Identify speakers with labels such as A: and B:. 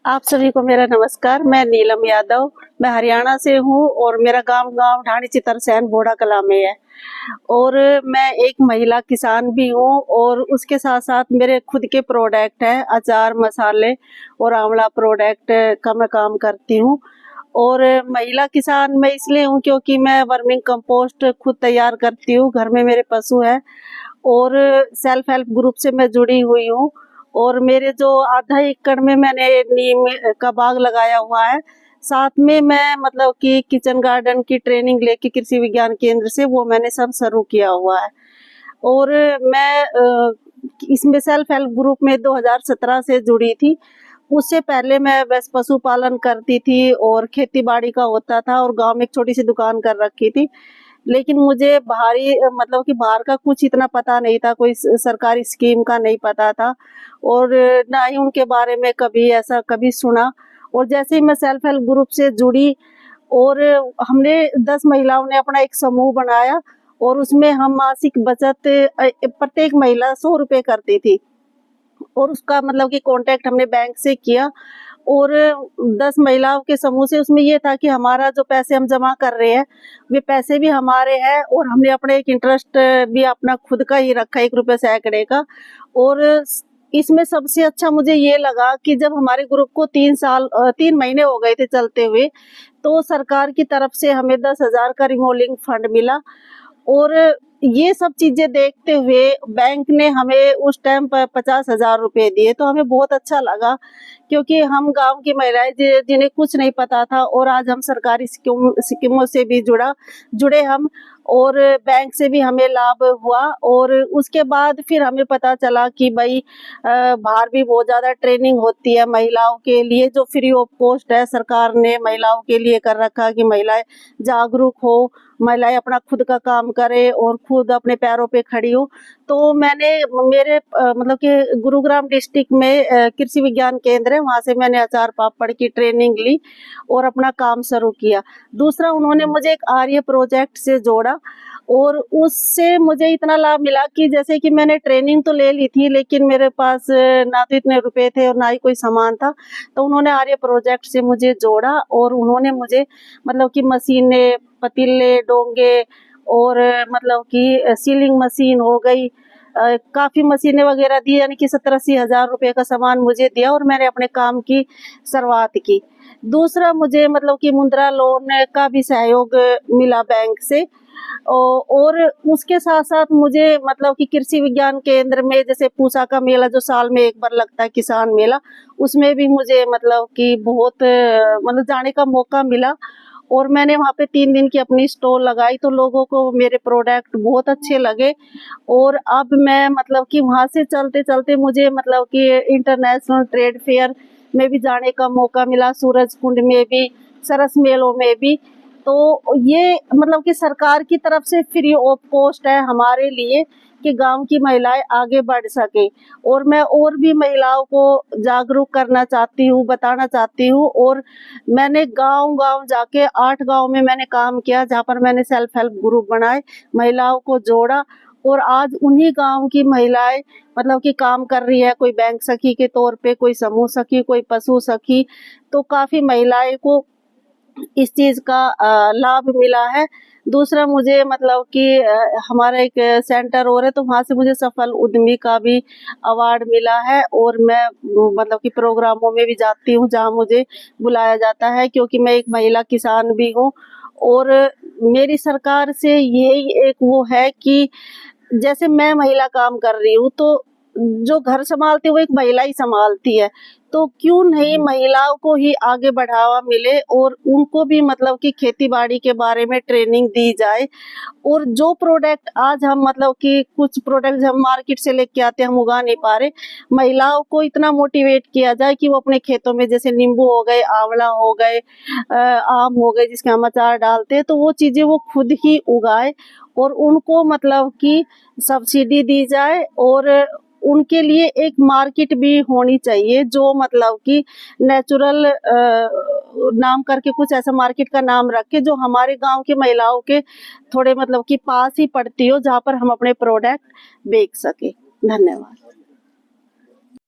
A: आप सभी को मेरा नमस्कार। मैं नीलम यादव, मैं हरियाणा से हूँ और मेरा गांव ढाणी चितरसैन बोड़ा कला में है। और मैं एक महिला किसान भी हूँ और उसके साथ साथ मेरे खुद के प्रोडक्ट है, अचार, मसाले और आंवला प्रोडक्ट का मैं काम करती हूँ। और महिला किसान मैं इसलिए हूँ क्योंकि मैं वर्मिंग कंपोस्ट खुद तैयार करती हूँ, घर में मेरे पशु है और सेल्फ हेल्प ग्रुप से मैं जुड़ी हुई हूँ। और मेरे जो आधा एकड़ में मैंने नीम का बाग लगाया हुआ है, साथ में मैं मतलब कि किचन गार्डन की ट्रेनिंग लेके कृषि विज्ञान केंद्र से वो मैंने सब शुरू किया हुआ है। और मैं इसमें सेल्फ हेल्प ग्रुप में 2017 से जुड़ी थी। उससे पहले मैं बस पशुपालन करती थी और खेती बाड़ी का होता था और गांव में एक छोटी सी दुकान कर रखी थी। लेकिन मुझे बाहरी मतलब कि बाहर का कुछ इतना पता नहीं था, कोई सरकारी स्कीम का नहीं पता था और ना ही उनके बारे में कभी सुना। और जैसे ही मैं सेल्फ हेल्प ग्रुप से जुड़ी और हमने 10 महिलाओं ने अपना एक समूह बनाया और उसमें हम मासिक बचत प्रत्येक महिला 100 रुपये करती थी और उसका मतलब कि कांटेक्ट हमने बैंक से किया। और 10 महिलाओं के समूह से उसमें ये था कि हमारा जो पैसे हम जमा कर रहे हैं वे पैसे भी हमारे हैं और हमने अपने एक इंटरेस्ट भी अपना खुद का ही रखा, 1 रुपये सैकड़े का। और इसमें सबसे अच्छा मुझे ये लगा कि जब हमारे ग्रुप को 3 महीने हो गए थे चलते हुए, तो सरकार की तरफ से हमें 10,000 का रिवॉल्विंग फंड मिला। और ये सब चीजें देखते हुए बैंक ने हमें उस टाइम पर 50,000 रुपये दिए, तो हमें बहुत अच्छा लगा क्योंकि हम गांव की महिलाएं जिन्हें कुछ नहीं पता था और आज हम सरकारी स्कीमों से भी जुड़े हम और बैंक से भी हमें लाभ हुआ। और उसके बाद फिर हमें पता चला कि भाई बाहर भी बहुत ज़्यादा ट्रेनिंग होती है महिलाओं के लिए, जो फ्री ऑफ कॉस्ट है, सरकार ने महिलाओं के लिए कर रखा कि महिलाएं जागरूक हो, महिलाएं अपना खुद का काम करे और खुद अपने पैरों पे खड़ी हो। तो मैंने मेरे मतलब कि गुरुग्राम डिस्ट्रिक्ट में कृषि विज्ञान केंद्र है, वहाँ से मैंने अचार पापड़ की ट्रेनिंग ली और अपना काम शुरू किया। दूसरा, उन्होंने मुझे एक आर्य प्रोजेक्ट से जोड़ा और उससे मुझे इतना लाभ मिला कि जैसे कि मैंने ट्रेनिंग तो ले ली थी लेकिन मेरे पास ना तो इतने रुपए थे और ना ही कोई सामान था। तो उन्होंने आर्य प्रोजेक्ट से मुझे जोड़ा और उन्होंने मुझे मतलब कि मशीनें, पतीले, डोंगे और मतलब कि सीलिंग मशीन हो गई, काफ़ी मशीनें वगैरह दी, यानी कि 70-80 हज़ार रुपये का सामान मुझे दिया और मैंने अपने काम की शुरुआत की। दूसरा, मुझे मतलब कि मुद्रा लोन का भी सहयोग मिला बैंक से। और उसके साथ साथ मुझे मतलब कि कृषि विज्ञान केंद्र में जैसे पूसा का मेला जो साल में एक बार लगता है, किसान मेला, उसमें भी मुझे मतलब कि बहुत मतलब जाने का मौका मिला और मैंने वहाँ पे 3 दिन की अपनी स्टॉल लगाई, तो लोगों को मेरे प्रोडक्ट बहुत अच्छे लगे। और अब मैं मतलब कि वहाँ से चलते चलते मुझे मतलब कि इंटरनेशनल ट्रेड फेयर में भी जाने का मौका मिला, सूरजकुंड में भी, सरस मेलों में भी। तो ये मतलब कि सरकार की तरफ से फ्री ऑफ कॉस्ट है हमारे लिए कि गांव की महिलाएं आगे बढ़ सके। और मैं और भी महिलाओं को जागरूक करना चाहती हूँ, बताना चाहती हूँ। और मैंने गांव-गांव जाके 8 गांव में मैंने काम किया जहाँ पर मैंने सेल्फ हेल्प ग्रुप बनाए, महिलाओं को जोड़ा और आज उन्हीं गांव की महिलाएं मतलब कि काम कर रही है, कोई बैंक सखी के तौर पे, कोई समूह सखी, कोई पशु सखी। तो काफ़ी महिलाएं को इस चीज़ का लाभ मिला है। दूसरा, मुझे मतलब कि हमारा एक सेंटर और है, तो वहाँ से मुझे सफल उद्यमी का भी अवार्ड मिला है और मैं मतलब कि प्रोग्रामों में भी जाती हूँ जहाँ मुझे बुलाया जाता है क्योंकि मैं एक महिला किसान भी हूँ। और मेरी सरकार से यही एक वो है कि जैसे मैं महिला काम कर रही हूँ तो जो घर संभालती है वो एक महिला ही संभालती है, तो क्यों नहीं महिलाओं को ही आगे बढ़ावा मिले और उनको भी मतलब कि खेती बाड़ी के बारे में ट्रेनिंग दी जाए। और जो प्रोडक्ट आज हम मतलब कि कुछ प्रोडक्ट हम मार्केट से लेके आते हैं, हम उगा नहीं पा रहे, महिलाओं को इतना मोटिवेट किया जाए कि वो अपने खेतों में जैसे नींबू हो गए, आंवला हो गए, आम हो गए जिसके हम अचार डालते हैं, तो वो चीज़ें वो खुद ही उगाए और उनको मतलब कि सब्सिडी दी जाए। और उनके लिए एक मार्केट भी होनी चाहिए जो मतलब कि नेचुरल नाम करके कुछ ऐसा मार्केट का नाम रखे जो हमारे गांव की महिलाओं के थोड़े मतलब कि पास ही पड़ती हो, जहां पर हम अपने प्रोडक्ट बेच सके। धन्यवाद।